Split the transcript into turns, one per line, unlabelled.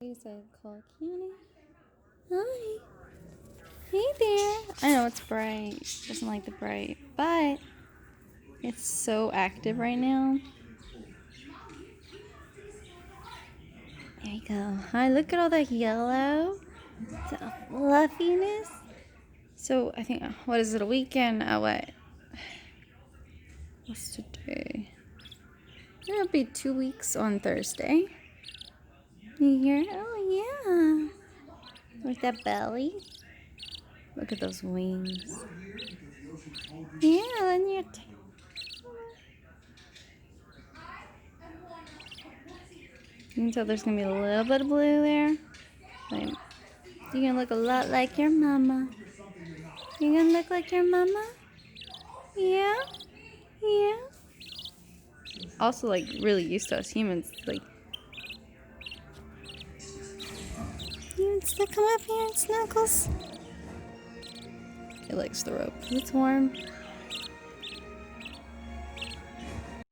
He said, call Keanu. Hi. Hey there. I know it's bright. Doesn't like the bright, but it's so active right now. There you go. Hi, look at all that yellow. The fluffiness. So I think, what is it, a weekend? What? What's today? It'll be 2 weeks on Thursday. You hear? Oh, yeah. With that belly. Look at those wings. Yeah, and your tail. You can tell there's gonna be a little bit of blue there. Like, you're gonna look a lot like your mama. You're gonna look like your mama? Yeah? Yeah? Also, like, really used to us humans. Like, you want to come up here and snuggles? It likes the rope 'cause it's warm.